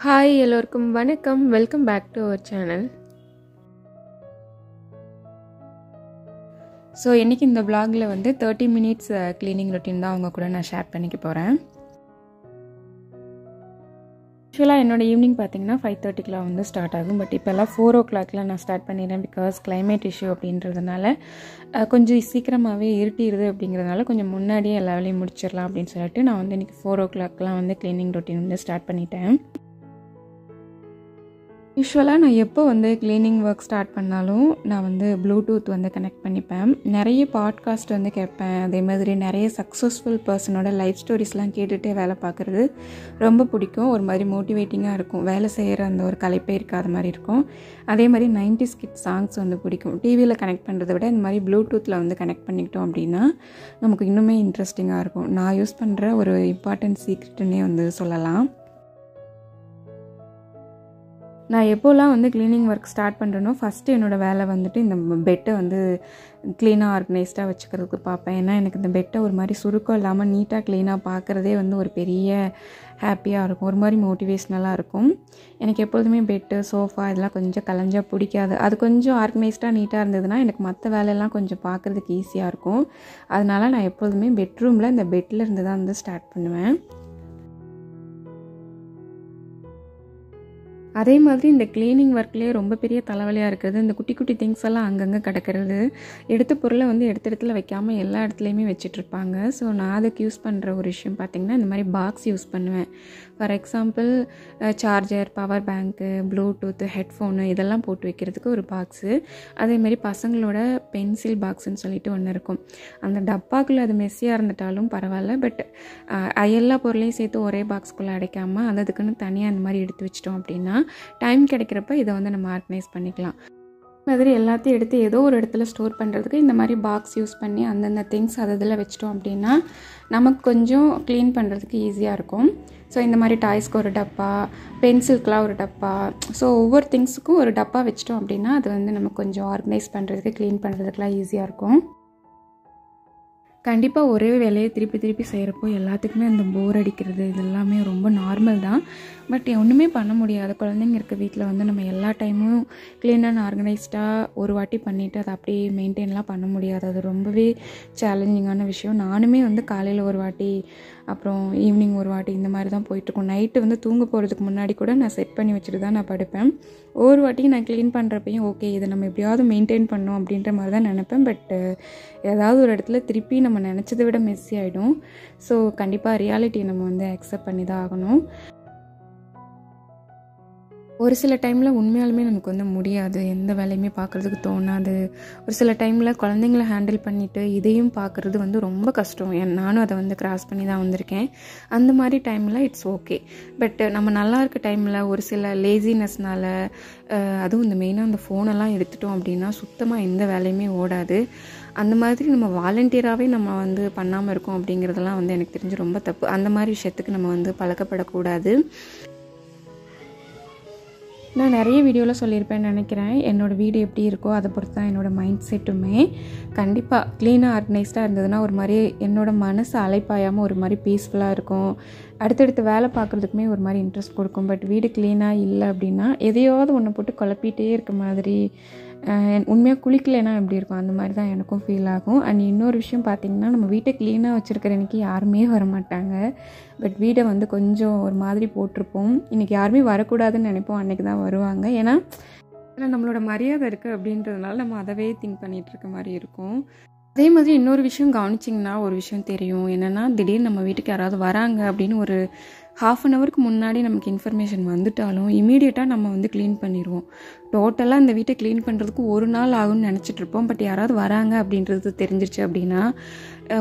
Hi எல்லோருக்கும் வணக்கம். Welcome back to our channel. So இன்றைக்கி இந்த vlogல வந்து 30 minutes க்ளீனிங் ரொட்டீன் தான் அவங்க கூட நான் ஷேர் பண்ணிக்க போகிறேன். யூஸ்வலாக என்னோடய ஈவினிங் பார்த்திங்கன்னா 5:30க்குலாம் வந்து ஸ்டார்ட் ஆகும். பட் இப்போல்லாம் 4 o'clockலாம் நான் ஸ்டார்ட் பண்ணிடுறேன். பிகாஸ் கிளைமேட் இஷ்யூ அப்படின்றதுனால கொஞ்சம் சீக்கிரமாகவே இருட்டிடுது. அப்படிங்கிறதுனால கொஞ்சம் முன்னாடியே எல்லா வேலையும் முடிச்சிடலாம் அப்படின்னு சொல்லிட்டு நான் வந்து இன்றைக்கி 4 o'clockலாம் வந்து க்ளீனிங் ரொட்டீன் வந்து ஸ்டார்ட் பண்ணிட்டேன். யூஸ்வலாக நான் எப்போ வந்து க்ளீனிங் ஒர்க் ஸ்டார்ட் பண்ணாலும் நான் வந்து ப்ளூடூத் வந்து கனெக்ட் பண்ணிப்பேன். நிறைய பாட்காஸ்ட் வந்து கேட்பேன். அதே மாதிரி நிறைய சக்ஸஸ்ஃபுல் பர்சனோட லைஃப் ஸ்டோரிஸ்லாம் கேட்டுகிட்டே வேலை பார்க்குறது ரொம்ப பிடிக்கும். ஒரு மாதிரி மோட்டிவேட்டிங்காக இருக்கும். வேலை செய்கிற அந்த ஒரு களைப்பே இருக்காத மாதிரி இருக்கும். அதே மாதிரி 90s கிட் சாங்ஸ் வந்து பிடிக்கும். டிவியில் கனெக்ட் பண்ணுறதை விட இந்த மாதிரி ப்ளூடூத்தில் வந்து கனெக்ட் பண்ணிக்கிட்டோம் அப்படின்னா நமக்கு இன்னுமே இன்ட்ரெஸ்டிங்காக இருக்கும். நான் யூஸ் பண்ணுற ஒரு இம்பார்ட்டன்ட் சீக்ரெட்டுன்னே வந்து சொல்லலாம். நான் எப்போலாம் வந்து க்ளீனிங் ஒர்க் ஸ்டார்ட் பண்ணுறேனோ ஃபஸ்ட்டு என்னோடய வேலை வந்துட்டு இந்த பெட்டை வந்து க்ளீனாக ஆர்கனைஸ்டாக வச்சுக்கிறதுக்கு பார்ப்பேன். ஏன்னா எனக்கு இந்த பெட்டை ஒரு மாதிரி சுருக்கம் இல்லாமல் நீட்டாக க்ளீனாக பார்க்குறதே வந்து ஒரு பெரிய ஹாப்பியாக இருக்கும். ஒரு மாதிரி மோட்டிவேஷ்னலாக இருக்கும். எனக்கு எப்பொழுதுமே பெட்டு சோஃபா இதெல்லாம் கொஞ்சம் கலைஞ்சால் பிடிக்காது. அது கொஞ்சம் ஆர்கனைஸ்டாக நீட்டாக இருந்ததுன்னா எனக்கு மற்ற வேலையெல்லாம் கொஞ்சம் பார்க்குறதுக்கு ஈஸியாக இருக்கும். அதனால் நான் எப்பொழுதுமே பெட்ரூமில் இந்த பெட்டில் இருந்து தான் வந்து ஸ்டார்ட் பண்ணுவேன். அதே மாதிரி இந்த க்ளீனிங் ஒர்க்லேயே ரொம்ப பெரிய தலைவலியாக இருக்கிறது இந்த குட்டி குட்டி திங்ஸ் எல்லாம் அங்கங்கே கிடக்கிறது. எடுத்த பொருளை வந்து எடுத்த இடத்துல வைக்காமல் எல்லா இடத்துலையுமே வச்சிட்ருப்பாங்க. ஸோ நான் அதுக்கு யூஸ் பண்ணுற ஒரு விஷயம் பார்த்திங்கன்னா இந்த மாதிரி பாக்ஸ் யூஸ் பண்ணுவேன். For example charger, power bank, bluetooth, headphone இதெல்லாம் போட்டு வைக்கிறதுக்கு ஒரு பாக்ஸு. அதேமாதிரி பசங்களோட பென்சில் பாக்ஸுன்னு சொல்லிட்டு ஒன்று இருக்கும். அந்த டப்பாக்குள்ளே அது மெஸ்ஸியாக இருந்துட்டாலும் பரவாயில்ல. பட் எல்லா பொருளையும் சேர்த்து ஒரே பாக்ஸ்குள்ளே அடைக்காமல் அதுக்குன்னு தனியாக அந்த மாதிரி எடுத்து வச்சிட்டோம் அப்படின்னா டைம் கிடைக்கிறப்ப இதை வந்து நம்ம ஆர்கனைஸ் பண்ணிக்கலாம். மாதிரி எல்லாத்தையும் எடுத்து ஏதோ ஒரு இடத்துல ஸ்டோர் பண்ணுறதுக்கு இந்த மாதிரி பாக்ஸ் யூஸ் பண்ணி அந்தந்த திங்ஸ் அதில் வச்சிட்டோம் அப்படின்னா நமக்கு கொஞ்சம் க்ளீன் பண்ணுறதுக்கு ஈஸியாக இருக்கும். ஸோ இந்த மாதிரி டாய்ஸ்க்கு ஒரு டப்பா, பென்சிலுக்கெலாம் ஒரு டப்பா, ஸோ ஒவ்வொரு திங்ஸுக்கும் ஒரு டப்பா வச்சிட்டோம் அப்படின்னா அது வந்து நமக்கு கொஞ்சம் ஆர்கனைஸ் பண்ணுறதுக்கு க்ளீன் பண்ணுறதுக்குலாம் ஈஸியாக இருக்கும். கண்டிப்பாக ஒரே வேலையை திருப்பி திருப்பி செய்கிறப்போ எல்லாத்துக்குமே அந்த போர் அடிக்கிறது இதெல்லாமே ரொம்ப நார்மல் தான். பட் ஒன்றுமே பண்ண முடியாது. குழந்தைங்க இருக்க வீட்டில் வந்து நம்ம எல்லா டைமும் க்ளீன் அண்ட் ஆர்கனைஸ்டாக ஒரு வாட்டி பண்ணிவிட்டு அதை அப்படியே மெயின்டைன்லாம் பண்ண முடியாது. அது ரொம்பவே சேலஞ்சிங்கான விஷயம். நானுமே வந்து காலையில் ஒரு வாட்டி அப்புறம் ஈவினிங் ஒரு வாட்டி இந்த மாதிரி தான் போயிட்டுருக்கோம். நைட்டு வந்து தூங்க போகிறதுக்கு முன்னாடி கூட நான் செட் பண்ணி வச்சுட்டு தான் நான் படுப்பேன். ஒவ்வொரு வாட்டியும் நான் க்ளீன் பண்ணுறப்பையும் ஓகே இதை நம்ம எப்படியாவது மெயின்டைன் பண்ணோம் அப்படின்ற மாதிரி தான் நினைப்பேன். பட் ஏதாவது ஒரு இடத்துல திருப்பி நம்ம நினச்சதை விட மெஸ்ஸி ஆகிடும். ஸோ கண்டிப்பாக ரியாலிட்டியை நம்ம வந்து அக்செப்ட் பண்ணி தான் ஆகணும். ஒரு சில டைமில் உண்மையாலுமே நமக்கு வந்து முடியாது. எந்த வேலையுமே பார்க்குறதுக்கு தோணாது. ஒரு சில டைமில் குழந்தைங்கள ஹேண்டில் பண்ணிவிட்டு இதையும் பார்க்குறது வந்து ரொம்ப கஷ்டம். நானும் அதை வந்து கிராஸ் பண்ணி தான் வந்திருக்கேன். அந்த மாதிரி டைமில் இட்ஸ் ஓகே. பட் நம்ம நல்லா இருக்க டைமில் ஒரு சில லேசினஸ்னால் அதுவும் இந்த மெயினாக அந்த ஃபோனெல்லாம் எடுத்துட்டோம் அப்படின்னா சுத்தமாக எந்த வேலையுமே ஓடாது. அந்த மாதிரி நம்ம வாலண்டியராகவே நம்ம வந்து பண்ணாமல் இருக்கோம் அப்படிங்கிறதெல்லாம் வந்து எனக்கு தெரிஞ்சு ரொம்ப தப்பு. அந்த மாதிரி விஷயத்துக்கு நம்ம வந்து பழக்கப்படக்கூடாது. நான் நிறைய வீடியோவில் சொல்லியிருப்பேன்னு நினைக்கிறேன். என்னோடய வீடு எப்படி இருக்கோ அதை பொறுத்து தான் என்னோடய மைண்ட் செட்டுமே. கண்டிப்பாக க்ளீனாக ஆர்கனைஸ்டாக இருந்ததுன்னா ஒரு மாதிரி என்னோடய மனசு அலைப்பாயாமல் ஒரு மாதிரி பீஸ்ஃபுல்லாக இருக்கும். அடுத்தடுத்து வேலை பார்க்குறதுக்குமே ஒரு மாதிரி இன்ட்ரெஸ்ட் கொடுக்கும். பட் வீடு க்ளீனாக இல்லை அப்படின்னா எதையாவது ஒன்று போட்டு குழப்பிகிட்டே இருக்க மாதிரி, உண்மையாக குளிக்கலைன்னா எப்படி இருக்கும் அந்த மாதிரி தான் எனக்கும் ஃபீல் ஆகும். அண்ட் இன்னொரு விஷயம் பார்த்திங்கன்னா நம்ம வீட்டை க்ளீனாக வச்சுருக்கிற அன்றைக்கி யாருமே வரமாட்டாங்க. பட் வீடை வந்து கொஞ்சம் ஒரு மாதிரி போட்டிருப்போம். இன்றைக்கி யாருமே வரக்கூடாதுன்னு நினைப்போம், அன்றைக்கி தான் வருவாங்க. ஏன்னா நம்மளோட மரியாதை இருக்குது அப்படின்றதுனால நம்ம அதவே திங்க் பண்ணிகிட்ருக்க மாதிரி இருக்கும். அதே மாதிரி இன்னொரு விஷயம் கவனிச்சிங்கன்னா ஒரு விஷயம் தெரியும். என்னென்னா திடீர்னு நம்ம வீட்டுக்கு யாராவது வராங்க அப்படின்னு ஒரு 1/2 அன் ஹவருக்கு முன்னாடி நமக்கு இன்ஃபர்மேஷன் வந்துட்டாலும் இமீடியட்டாக நம்ம வந்து க்ளீன் பண்ணிடுவோம். டோட்டலாக இந்த வீட்டை க்ளீன் பண்ணுறதுக்கு 1 நாள் ஆகும்னு நினச்சிட்ருப்போம். பட் யாராவது வராங்க அப்படின்றது தெரிஞ்சிருச்சு அப்படின்னா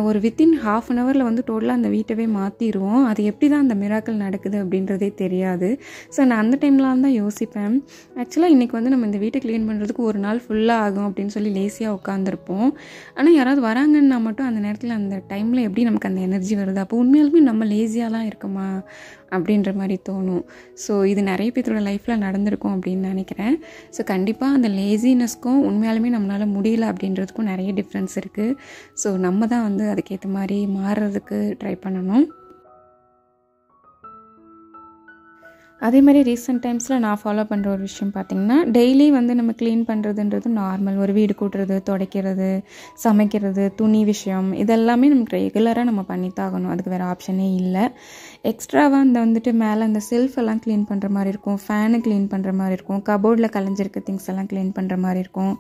ஒரு வித்தின் 1/2 அன் ஹவரில் வந்து டோட்டலாக அந்த வீட்டவே மாற்றிடுவோம். அது எப்படி தான் அந்த மிராக்கிள் நடக்குது அப்படின்றதே தெரியாது. ஸோ நான் அந்த டைம்லாம் தான் யோசிப்பேன், ஆக்சுவலாக இன்றைக்கி வந்து நம்ம இந்த வீட்டை க்ளீன் பண்ணுறதுக்கு 1 நாள் ஃபுல்லாக ஆகும் அப்படின்னு சொல்லி லேசியாக உட்காந்துருப்போம். ஆனால் யாராவது வராங்கன்னா மட்டும் அந்த நேரத்தில் அந்த டைமில் எப்படி நமக்கு அந்த எனர்ஜி வருது, அப்போ உண்மையாலுமே நம்ம லேசியாலாம் இருக்குமா அப்படின்ற மாதிரி தோணும். ஸோ இது நிறைய பேரோட லைஃப்பில் நடந்திருக்கும் அப்படின்னு நினைக்கிறேன். ஸோ கண்டிப்பாக அந்த லேசினஸ்க்கும் உண்மையாலுமே நம்மளால் முடியல அப்படின்றதுக்கும் நிறைய டிஃப்ரென்ஸ் இருக்குது. ஸோ நம்ம தான் வந்து அதுக்கேற்ற மாதிரி மாறுறதுக்கு ட்ரை பண்ணணும். அதே மாதிரி ரீசெண்ட் டைம்ஸில் நான் ஃபாலோ பண்ணுற ஒரு விஷயம் பார்த்திங்கன்னா, டெய்லி வந்து நம்ம க்ளீன் பண்ணுறதுன்றது நார்மல். ஒரு வீடு கூட்டுறது, துடைக்கிறது, சமைக்கிறது, துணி விஷயம் இதெல்லாமே நமக்கு ரெகுலராக நம்ம பண்ணித்தாகணும். அதுக்கு வேறு ஆப்ஷனே இல்லை. எக்ஸ்ட்ராவாக அந்த வந்துட்டு மேலே அந்த செல்ஃப் எல்லாம் க்ளீன் பண்ணுற மாதிரி இருக்கும், ஃபேனு க்ளீன் பண்ணுற மாதிரி இருக்கும், கபோர்டில் கலைஞ்சிருக்க திங்ஸ் எல்லாம் க்ளீன் பண்ணுற மாதிரி இருக்கும்.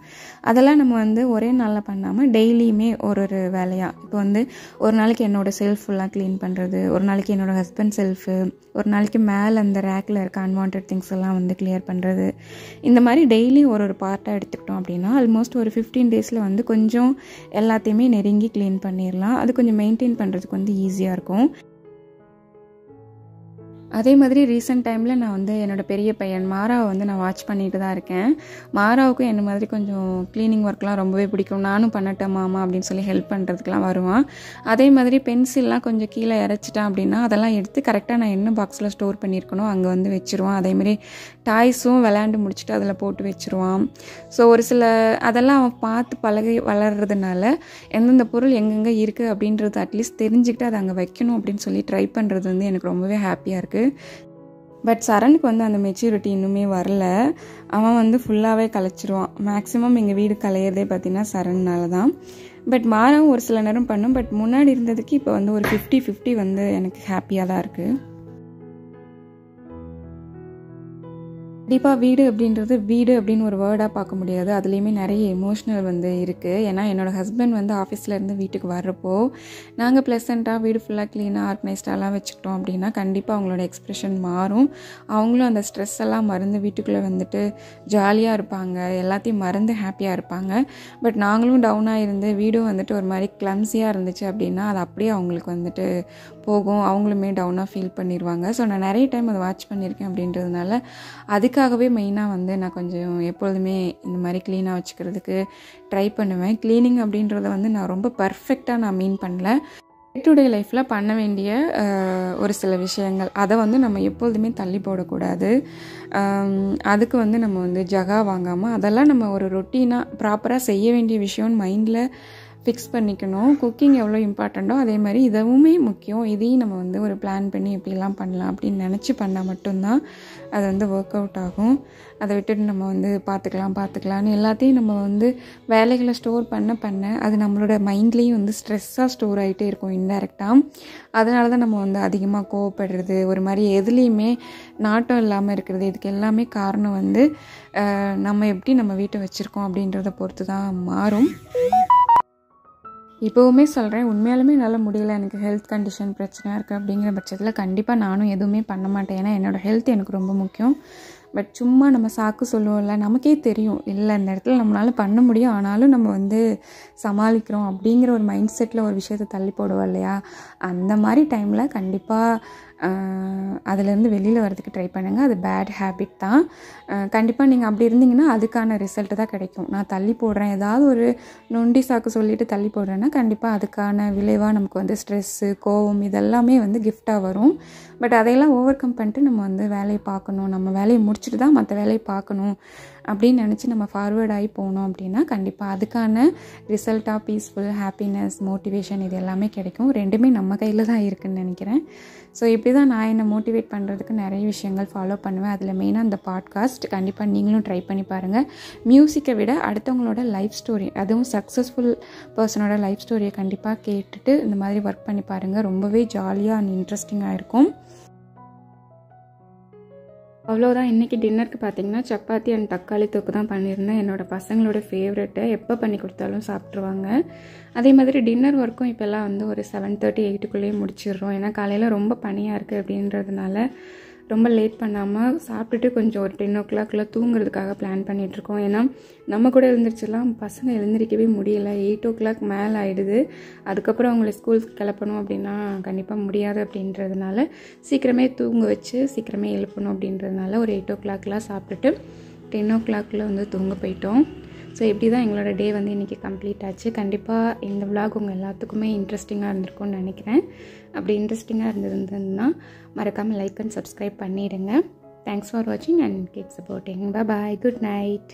அதெல்லாம் நம்ம வந்து ஒரே நாளில் பண்ணாமல் டெய்லியுமே ஒரு வேலையாக, இப்போ வந்து ஒரு நாளைக்கு என்னோடய செல்ஃப் ஃபுல்லாக க்ளீன் பண்ணுறது, ஒரு நாளைக்கு என்னோடய ஹஸ்பண்ட் செல்ஃபு, ஒரு நாளைக்கு மேலே அந்த ரேக்கில் இருக்க அன்வான்ட் திங்ஸ் எல்லாம் வந்து கிளியர் பண்ணுறது. இந்த மாதிரி டெய்லி ஒரு பார்ட்டாக எடுத்துக்கிட்டோம் அப்படின்னா ஆல்மோஸ்ட் ஒரு 15 டேஸில் வந்து கொஞ்சம் எல்லாத்தையுமே நெருங்கி க்ளீன் பண்ணிடலாம். அது கொஞ்சம் மெயின்டைன் பண்ணுறதுக்கு வந்து ஈஸியாக இருக்கும். அதே மாதிரி ரீசெண்ட் டைமில் நான் வந்து என்னோடய பெரிய பையன் மாராவை வந்து நான் வாட்ச் பண்ணிட்டு தான் இருக்கேன். மாராவுக்கும் என்ன மாதிரி கொஞ்சம் க்ளீனிங் ஒர்க்லாம் ரொம்பவே பிடிக்கும். நானும் பண்ணட்டேன் மாமா அப்படின்னு சொல்லி ஹெல்ப் பண்ணுறதுக்கெலாம் வருவான். அதே மாதிரி பென்சில்லாம் கொஞ்சம் கீழே இறச்சிட்டான் அப்படின்னா அதெல்லாம் எடுத்து கரெக்டாக நான் என்ன பாக்ஸில் ஸ்டோர் பண்ணியிருக்கணும் அங்கே வந்து வச்சுருவான். அதேமாதிரி டாய்ஸும் விளையாண்டு முடிச்சுட்டு அதில் போட்டு வச்சுருவான். ஸோ ஒரு சில அதெல்லாம் அவன் பார்த்து பழகி வளர்கிறதுனால எந்தெந்த பொருள் எங்கெங்கே இருக்குது அப்படின்றது அட்லீஸ்ட் தெரிஞ்சுக்கிட்டு அதை அங்கே வைக்கணும் அப்படின்னு சொல்லி ட்ரை பண்ணுறது வந்து எனக்கு ரொம்பவே ஹாப்பியாக இருக்குது. பட் சரணுக்கு வந்து அந்த மெச்சூரிட்டி இன்னுமே வரல. அவன் வந்து ஃபுல்லாகவே கலைச்சிருவான். மேக்ஸிமம் எங்கள் வீடு கலையிறதே பார்த்திங்கன்னா சரண்னால தான். பட் மாறாவும் ஒரு சில நேரம் பண்ணும். பட் முன்னாடி இருந்ததுக்கு இப்போ வந்து ஒரு 50-50 வந்து எனக்கு ஹாப்பியாக தான் இருக்குது. கண்டிப்பாக வீடு அப்படின்றது வீடு அப்படின்னு ஒரு வேர்டாக பார்க்க முடியாது. அதுலேயுமே நிறைய எமோஷ்னல் வந்து இருக்குது. ஏன்னா என்னோடய ஹஸ்பண்ட் வந்து ஆஃபீஸ்லேருந்து வீட்டுக்கு வர்றப்போ நாங்கள் ப்ளசண்ட்டாக வீடு ஃபுல்லாக க்ளீனாக ஆர்கனைஸ்டாலாம் வச்சுக்கிட்டோம் அப்படின்னா கண்டிப்பாக அவங்களோட எக்ஸ்ப்ரெஷன் மாறும். அவங்களும் அந்த ஸ்ட்ரெஸ் எல்லாம் மறந்து வீட்டுக்குள்ளே வந்துட்டு ஜாலியாக இருப்பாங்க, எல்லாத்தையும் மறந்து ஹாப்பியாக இருப்பாங்க. பட் நாங்களும் டவுனாக இருந்து வீடும் வந்துட்டு ஒரு மாதிரி கிளம்ஸியாக இருந்துச்சு அப்படின்னா அது அப்படியே அவங்களுக்கு வந்துட்டு போகும். அவங்களுமே டவுனாக ஃபீல் பண்ணிடுவாங்க. ஸோ நான் நிறைய டைம் அதை வாட்ச் பண்ணியிருக்கேன். அப்படின்றதுனால அதுக்காகவே மெயினாக வந்து நான் கொஞ்சம் எப்பொழுதுமே இந்த மாதிரி க்ளீனாக வச்சுக்கிறதுக்கு ட்ரை பண்ணுவேன். க்ளீனிங் அப்படின்றத வந்து நான் ரொம்ப பர்ஃபெக்டாக நான் மீன் பண்ணல. டே டு டே லைஃப்பில் பண்ண வேண்டிய ஒரு சில விஷயங்கள் அதை வந்து நம்ம எப்பொழுதுமே தள்ளி போடக்கூடாது. அதுக்கு வந்து நம்ம வந்து ஜகா வாங்காமல் அதெல்லாம் நம்ம ஒரு ரொட்டீனாக ப்ராப்பராக செய்ய வேண்டிய விஷயம்னு மைண்டில் ஃபிக்ஸ் பண்ணிக்கணும். குக்கிங் எவ்வளோ இம்பார்ட்டண்ட்டோ அதே மாதிரி இதுவுமே முக்கியம். இதையும் நம்ம வந்து ஒரு பிளான் பண்ணி எப்படிலாம் பண்ணலாம் அப்படின்னு நினச்சி பண்ணால் மட்டும்தான் அது வந்து ஒர்க் அவுட் ஆகும். அதை விட்டுட்டு நம்ம வந்து பார்த்துக்கலான்னு எல்லாத்தையும் நம்ம வந்து வேலைகளை ஸ்டோர் பண்ண அது நம்மளோட மைண்ட்லேயும் வந்து ஸ்ட்ரெஸ்ஸாக ஸ்டோர் ஆகிட்டே இருக்கும் இன்டைரக்டாக. அதனால தான் நம்ம வந்து அதிகமாக கோவப்படுறது, ஒரு மாதிரி எதுலேயுமே நாட்டம் இல்லாமல் இருக்கிறது. இதுக்கு எல்லாமே காரணம் வந்து நம்ம எப்படி நம்ம வீட்டை வச்சுருக்கோம் அப்படின்றத பொறுத்து தான் மாறும். இப்போவுமே சொல்கிறேன், உண்மையாலுமே என்னால் முடியல, எனக்கு ஹெல்த் கண்டிஷன் பிரச்சனையாக இருக்குது அப்படிங்கிற பட்சத்தில் கண்டிப்பாக நானும் எதுவுமே பண்ண மாட்டேன். ஏன்னா என்னோடய ஹெல்த் எனக்கு ரொம்ப முக்கியம். பட் சும்மா நம்ம சாக்கு சொல்லுவோம்ல, நமக்கே தெரியும் இல்லை இந்த இடத்துல நம்மளால் பண்ண முடியும், ஆனாலும் நம்ம வந்து சமாளிக்கிறோம் அப்படிங்கிற ஒரு மைண்ட் செட்டில் ஒரு விஷயத்தை தள்ளி போடுவோம் இல்லையா. அந்த மாதிரி டைமில் கண்டிப்பாக அதுலேருந்து வெளியில் வரதுக்கு ட்ரை பண்ணுங்கள். அது பேட் ஹேபிட் தான். கண்டிப்பாக நீங்கள் அப்படி இருந்தீங்கன்னா அதுக்கான ரிசல்ட்டு தான் கிடைக்கும். நான் தள்ளி போடுறேன், ஏதாவது ஒரு நொண்டி சாக்கு சொல்லிவிட்டு தள்ளி போடுறேன்னா கண்டிப்பாக அதுக்கான விளைவாக நமக்கு வந்து ஸ்ட்ரெஸ்ஸு, கோவம் இதெல்லாமே வந்து கிஃப்டாக வரும். பட் அதையெல்லாம் ஓவர் கம் பண்ணிட்டு நம்ம வந்து வேலையை பார்க்கணும், நம்ம வேலையை முடிச்சுட்டு தான் மற்ற வேலையை பார்க்கணும் அப்படின்னு நினச்சி நம்ம ஃபார்வேர்ட் ஆகி போனோம் அப்படின்னா கண்டிப்பாக அதுக்கான ரிசல்ட்டாக பீஸ்ஃபுல், ஹாப்பினஸ், மோட்டிவேஷன் இது எல்லாமே கிடைக்கும். ரெண்டுமே நம்ம கையில் தான் இருக்குதுன்னு நினைக்கிறேன். ஸோ இப்படி தான் நான் என்னை மோட்டிவேட் பண்ணுறதுக்கு நிறைய விஷயங்கள் ஃபாலோ பண்ணுவேன். அதில் மெயினாக இந்த பாட்காஸ்ட் கண்டிப்பாக நீங்களும் ட்ரை பண்ணி பாருங்கள். மியூசிக்கை விட அடுத்தவங்களோட லைஃப் ஸ்டோரி, அதுவும் சக்ஸஸ்ஃபுல் பர்சனோட லைஃப் ஸ்டோரியை கண்டிப்பாக கேட்டுட்டு இந்த மாதிரி ஒர்க் பண்ணி பாருங்கள். ரொம்பவே ஜாலியாக அண்ட் இன்ட்ரெஸ்டிங்காக இருக்கும். அவ்வளோதான். இன்றைக்கி டின்னருக்கு பார்த்திங்கன்னா சப்பாத்தி அண்ட் தக்காளி தொக்கு தான் பண்ணியிருந்தேன். என்னோடய பசங்களோட ஃபேவரெட்டு, எப்போ பண்ணி கொடுத்தாலும் சாப்பிட்ருவாங்க. அதே மாதிரி டின்னர் ஒர்க்கும் இப்போல்லாம் வந்து ஒரு 7:30 8க்குள்ளேயே முடிச்சிடுறோம். ஏன்னா காலையில் ரொம்ப பனியாக இருக்குது அப்படின்றதுனால ரொம்ப லேட் பண்ணாமல் சாப்பிட்டுட்டு கொஞ்சம் ஒரு 10 o'clock தூங்குறதுக்காக பிளான் பண்ணிகிட்ருக்கோம். ஏன்னா நம்ம கூட எழுந்திரிச்சிடலாம், பசங்க எழுந்திரிக்கவே முடியல. 8 o'clock மேலே ஆகிடுது. அதுக்கப்புறம் அவங்கள ஸ்கூலுக்கு கிளப்பணும் அப்படின்னா கண்டிப்பாக முடியாது அப்படின்றதுனால சீக்கிரமே தூங்க வச்சு சீக்கிரமே எழுப்பணும் அப்படின்றதுனால ஒரு 8 o'clock சாப்பிட்டுட்டு 10 o'clock வந்து தூங்க போயிட்டோம். ஸோ இப்படி தான் எங்களோட டே வந்து இன்றைக்கி கம்ப்ளீட் ஆச்சு. கண்டிப்பாக இந்த விலாக் உங்கள் எல்லாத்துக்குமே இன்ட்ரெஸ்டிங்காக இருந்திருக்கும்னு நினைக்கிறேன். அப்படி இன்ட்ரெஸ்டிங்காக இருந்ததுன்னா மறக்காமல் லைக் அண்ட் சப்ஸ்கிரைப் பண்ணிவிடுங்க. தேங்க்ஸ் ஃபார் வாட்சிங் and keep supporting. Bye, good night.